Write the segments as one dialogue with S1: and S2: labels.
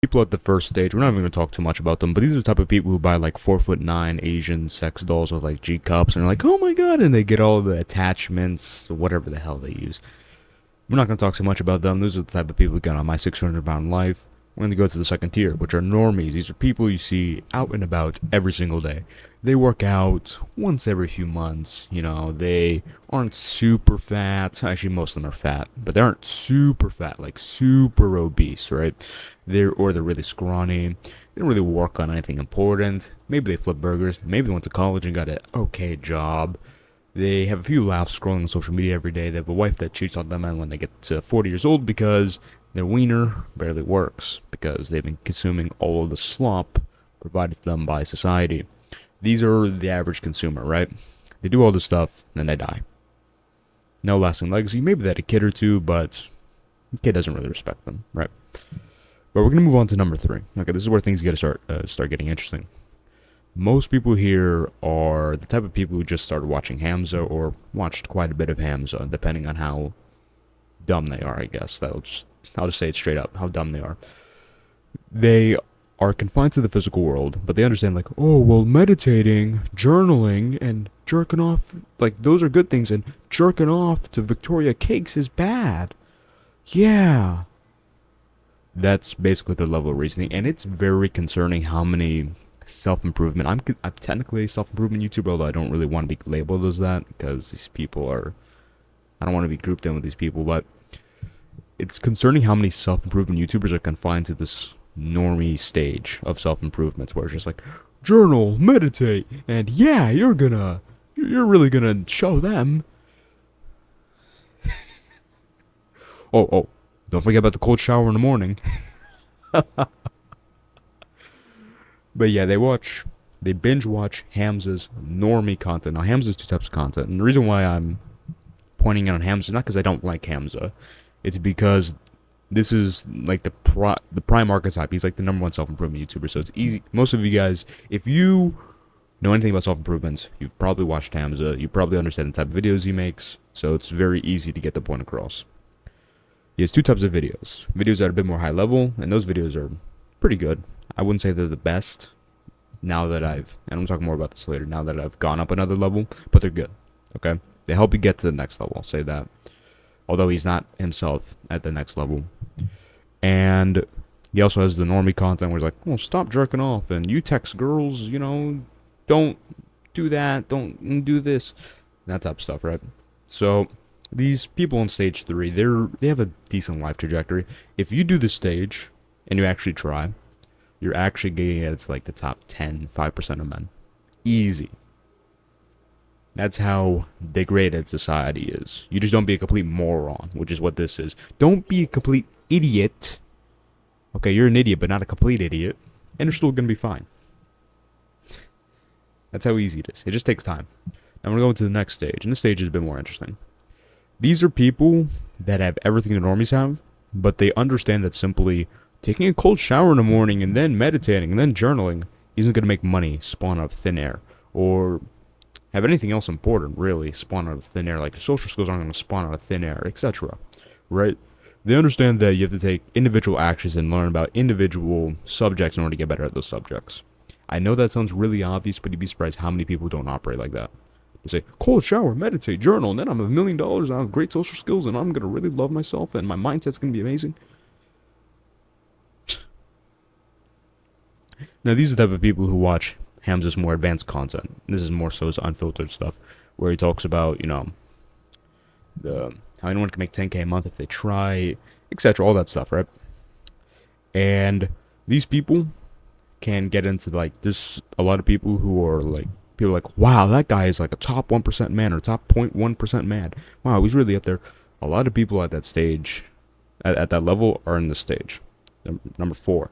S1: People at the first stage, we're not even going to talk too much about them, but these are the type of people who buy like 4'9" Asian sex dolls with like G cups and are like, oh my god, and they get all the attachments, whatever the hell they use. We're not going to talk so much about them. Those are the type of people who get on my 600-pound life. We're going to go to the second tier, which are normies. These are people you see out and about every single day. They work out once every few months. You know, they aren't super fat. Actually, most of them are fat, but they aren't super fat, like super obese, right? They're really scrawny. They don't really work on anything important. Maybe they flip burgers. Maybe they went to college and got an okay job. They have a few laughs scrolling on social media every day. They have a wife that cheats on them and when they get to 40 years old because their wiener barely works because they've been consuming all of the slop provided to them by society. These are the average consumer, right? They do all this stuff, and then they die. No lasting legacy. Maybe they had a kid or two, but the kid doesn't really respect them, right? But we're gonna move on to number 3. Okay, this is where things get to start getting interesting. Most people here are the type of people who just started watching Hamza or watched quite a bit of Hamza, depending on how dumb they are, I guess. I'll just say it straight up, how dumb they are. They are confined to the physical world, but they understand, like, oh, well, meditating, journaling, and jerking off, like, those are good things, and jerking off to Victoria Cakes is bad. Yeah. That's basically their level of reasoning, and it's very concerning how many self-improvement. I'm technically a self-improvement YouTuber, although I don't really want to be labeled as that because these people are. I don't want to be grouped in with these people, but it's concerning how many self-improvement YouTubers are confined to this normie stage of self-improvement, where it's just like journal, meditate, and yeah, you're really gonna show them. Oh, don't forget about the cold shower in the morning. But yeah, they binge watch Hamza's normie content. Now, Hamza's 2 types of content, and the reason why I'm pointing out on Hamza is not because I don't like Hamza. It's because this is like the prime archetype. He's like the number 1 self-improvement YouTuber, so it's easy. Most of you guys, if you know anything about self-improvement, you've probably watched Hamza. You probably understand the type of videos he makes, so it's very easy to get the point across. He has 2 types of videos. Videos that are a bit more high level, and those videos are pretty good. I wouldn't say they're the best now that and I'm talking more about this later, now that I've gone up another level, but they're good, okay? They help you get to the next level, I'll say that. Although he's not himself at the next level. And he also has the normie content where he's like, well, stop jerking off, and you text girls, don't do that, don't do this, that type of stuff, right? So, these people on stage 3, they have a decent life trajectory. If you do this stage, and you actually try, you're actually getting it to like the top 5% of men. Easy. That's how degraded society is. You just don't be a complete moron, which is what this is. Don't be a complete idiot. Okay, you're an idiot, but not a complete idiot. And you're still going to be fine. That's how easy it is. It just takes time. Now we're going to go into the next stage, and this stage is a bit more interesting. These are people that have everything the normies have, but they understand that simply taking a cold shower in the morning and then meditating and then journaling isn't going to make money spawn out of thin air, or have anything else important really spawn out of thin air, like your social skills aren't going to spawn out of thin air, etc. Right? They understand that you have to take individual actions and learn about individual subjects in order to get better at those subjects. I know that sounds really obvious, but you'd be surprised how many people don't operate like that. They say, cold shower, meditate, journal, and then I'm $1,000,000 and I have great social skills and I'm going to really love myself and my mindset's going to be amazing. Now, these are the type of people who watch Hamza's more advanced content. This is more so his unfiltered stuff, where he talks about, how anyone can make 10K a month if they try, etc., all that stuff, right? And these people can get into, like, there's a lot of people who are, like, people like, wow, that guy is, like, a top 1% man or top 0.1% man. Wow, he's really up there. A lot of people at that stage, at that level, are in this stage. Number 4,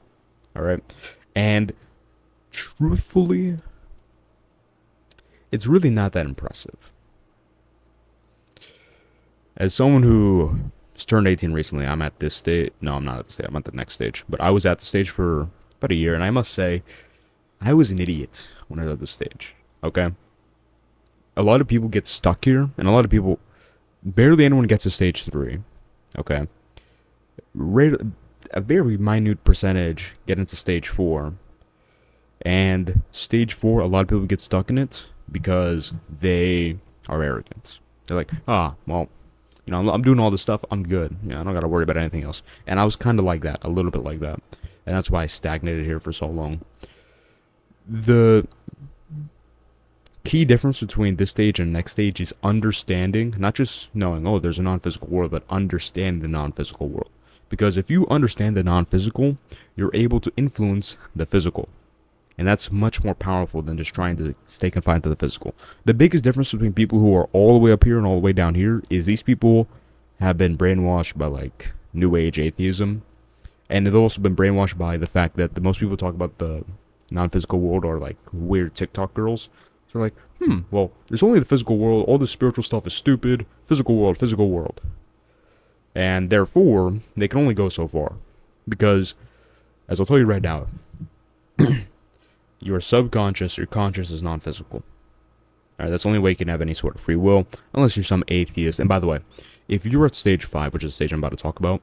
S1: all right? And truthfully, it's really not that impressive. As someone who just turned 18 recently, I'm at this stage. No, I'm not at the stage. I'm at the next stage. But I was at the stage for about a year, and I must say, I was an idiot when I was at this stage. Okay? A lot of people get stuck here, and a lot of people, barely anyone gets to stage 3. Okay? a very minute percentage get into stage 4. And stage 4, a lot of people get stuck in it because they are arrogant. They're like, well, I'm doing all this stuff. I'm good. I don't got to worry about anything else. And I was kind of like that, a little bit like that. And that's why I stagnated here for so long. The key difference between this stage and next stage is understanding, not just knowing, oh, there's a non-physical world, but understand the non-physical world. Because if you understand the non-physical, you're able to influence the physical. And that's much more powerful than just trying to stay confined to the physical. The biggest difference between people who are all the way up here and all the way down here is these people have been brainwashed by like New Age atheism. And they've also been brainwashed by the fact that the most people talk about the non-physical world are like weird TikTok girls. So they're like, well, there's only the physical world. All this spiritual stuff is stupid. Physical world, physical world. And therefore, they can only go so far. Because, as I'll tell you right now, your subconscious, your conscious is non-physical. Alright, that's the only way you can have any sort of free will, unless you're some atheist. And by the way, if you're at stage 5, which is the stage I'm about to talk about,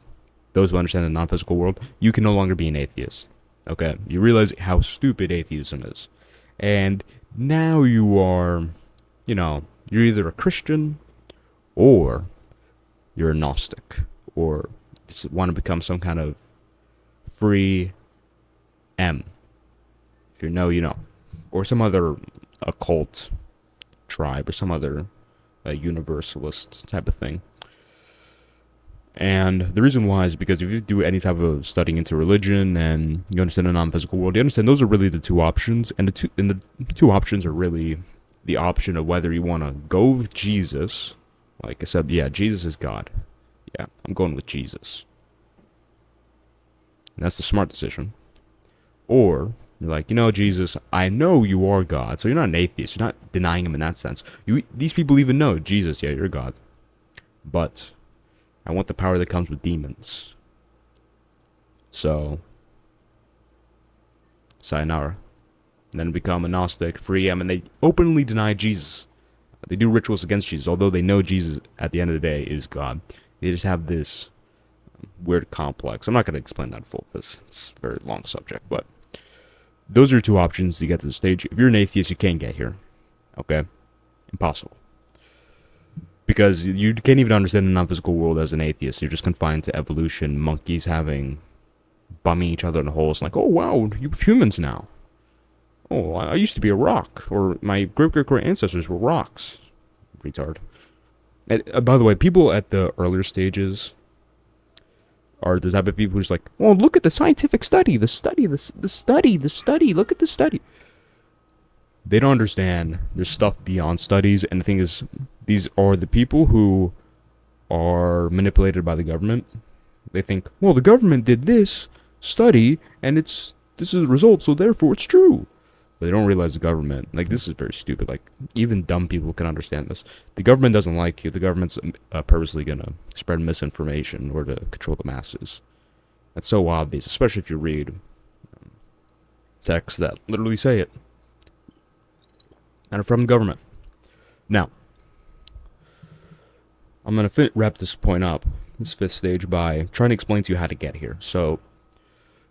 S1: those who understand the non-physical world, you can no longer be an atheist. Okay? You realize how stupid atheism is. And now you are, you're either a Christian, or you're a Gnostic, or want to become some kind of free M. If you know, you know. Or some other occult tribe, or some other universalist type of thing. And the reason why is because if you do any type of studying into religion and you understand the non-physical world, you understand those are really the two options. And the two options are really the option of whether you want to go with Jesus, like I said, yeah, Jesus is God. Yeah, I'm going with Jesus. And that's the smart decision. Or you're like, Jesus, I know you are God. So you're not an atheist. You're not denying him in that sense. These people even know, Jesus, yeah, you're God. But I want the power that comes with demons. So, sayonara. And then become a Gnostic, free M, and they openly deny Jesus. They do rituals against Jesus, although they know Jesus, at the end of the day, is God. They just have this weird complex. I'm not going to explain that full, because it's a very long subject, but those are two options to get to the stage. If you're an atheist, you can't get here. Okay? Impossible. Because you can't even understand the non-physical world as an atheist. You're just confined to evolution, monkeys bumming each other in holes. Like, oh wow, you're humans now. Oh, I used to be a rock. Or my great-great-great ancestors were rocks. Retard. And, by the way, people at the earlier stages are the type of people who's like, oh, look at the scientific study, the study, look at the study. They don't understand there's stuff beyond studies, and the thing is, these are the people who are manipulated by the government. They think, well, the government did this study, and this is the result, so therefore it's true. But they don't realize the government, like, this is very stupid. Like, even dumb people can understand this. The government doesn't like you. The government's purposely gonna spread misinformation in order to control the masses. That's so obvious, especially if you read texts that literally say it. And are from the government. Now, I'm going to wrap this point up, this 5th stage, by trying to explain to you how to get here. So,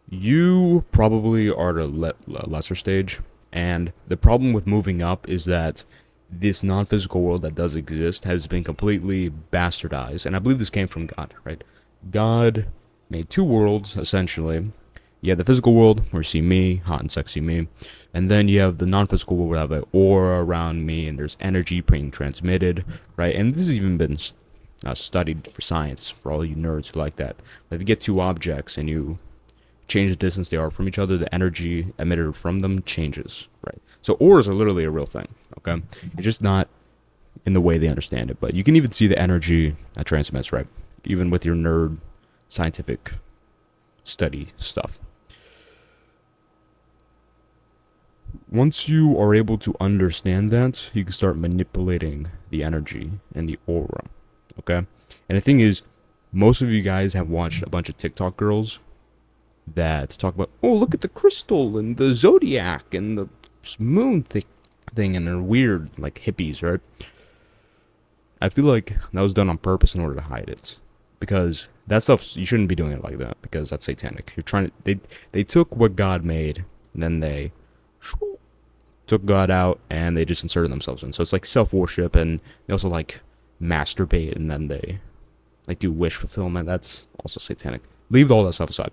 S1: you probably are at a lesser stage, and the problem with moving up is that this non-physical world that does exist has been completely bastardized, and I believe this came from God, right? God made 2 worlds, essentially. You have the physical world, where you see me, hot and sexy me, and then you have the non-physical world, where you have an aura around me, and there's energy being transmitted, right? And this has even been studied for science, for all you nerds who like that. If you get 2 objects, and you change the distance they are from each other, the energy emitted from them changes, right? So auras are literally a real thing, okay? It's just not in the way they understand it, but you can even see the energy that transmits, right? Even with your nerd scientific study stuff. Once you are able to understand that, you can start manipulating the energy and the aura, okay? And the thing is, most of you guys have watched a bunch of TikTok girls that talk about, oh, look at the crystal and the zodiac and the moon thing, and they're weird, like hippies, right? I feel like that was done on purpose in order to hide it. Because That stuff, you shouldn't be doing it like that because that's satanic. You're trying to, they took what God made and then they took God out and they just inserted themselves in. So it's like self-worship, and they also like masturbate and then they like do wish fulfillment. That's also satanic. Leave all that stuff aside.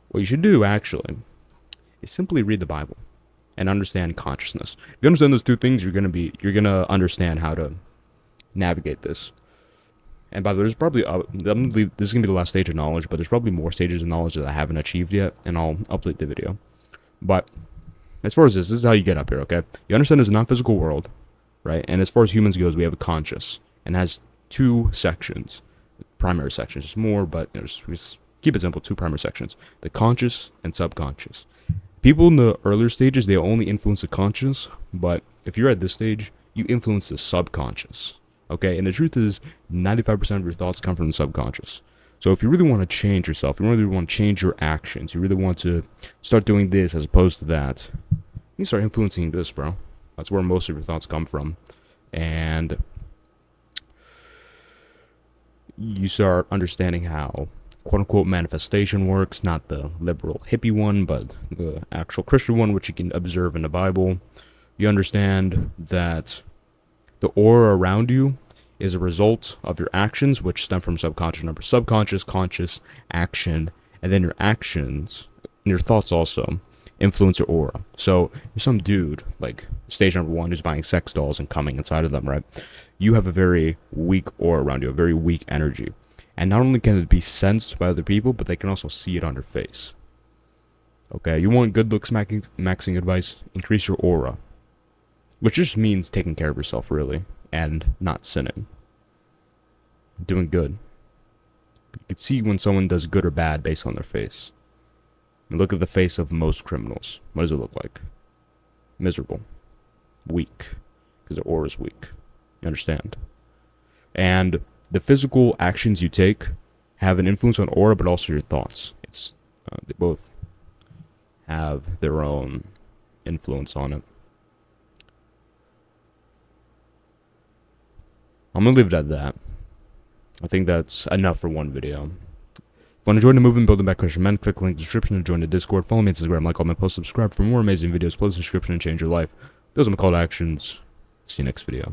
S1: What you should do actually is simply read the Bible and understand consciousness. If you understand those two things, you're gonna understand how to navigate this. And by the way, there's probably this is gonna be the last stage of knowledge, but there's probably more stages of knowledge that I haven't achieved yet, and I'll update the video. But as far as this is how you get up here, okay? You understand there's a non-physical world, right? And as far as humans goes, we have a conscious, and it has two sections, primary sections. There's more, but just keep it simple. Two primary sections: the conscious and subconscious. People in the earlier stages, they only influence the conscious, but if you're at this stage, you influence the subconscious. Okay, and the truth is, 95% of your thoughts come from the subconscious. So if you really want to change yourself, you really want to change your actions, you really want to start doing this as opposed to that, you start influencing this, bro. That's where most of your thoughts come from. And you start understanding how quote-unquote manifestation works, not the liberal hippie one, but the actual Christian one, which you can observe in the Bible. You understand that the aura around you is a result of your actions, which stem from subconscious number. Subconscious, conscious, action, and then your actions, and your thoughts also, influence your aura. So, you're some dude, like, stage number 1, who's buying sex dolls and coming inside of them, right? You have a very weak aura around you, a very weak energy. And not only can it be sensed by other people, but they can also see it on your face. Okay, you want good looks maxing advice? Increase your aura. Which just means taking care of yourself, really, and not sinning. Doing good. You can see when someone does good or bad based on their face. Look at the face of most criminals. What does it look like? Miserable. Weak. Because their aura is weak. You understand? And the physical actions you take have an influence on aura, but also your thoughts. They both have their own influence on it. I'm gonna leave it at that. I think that's enough for one video. If you want to join the movement building back Christian men, click the link in the description to join the Discord. Follow me on Instagram, like all my posts, subscribe for more amazing videos, play the subscription and change your life. Those are my call to actions. See you next video.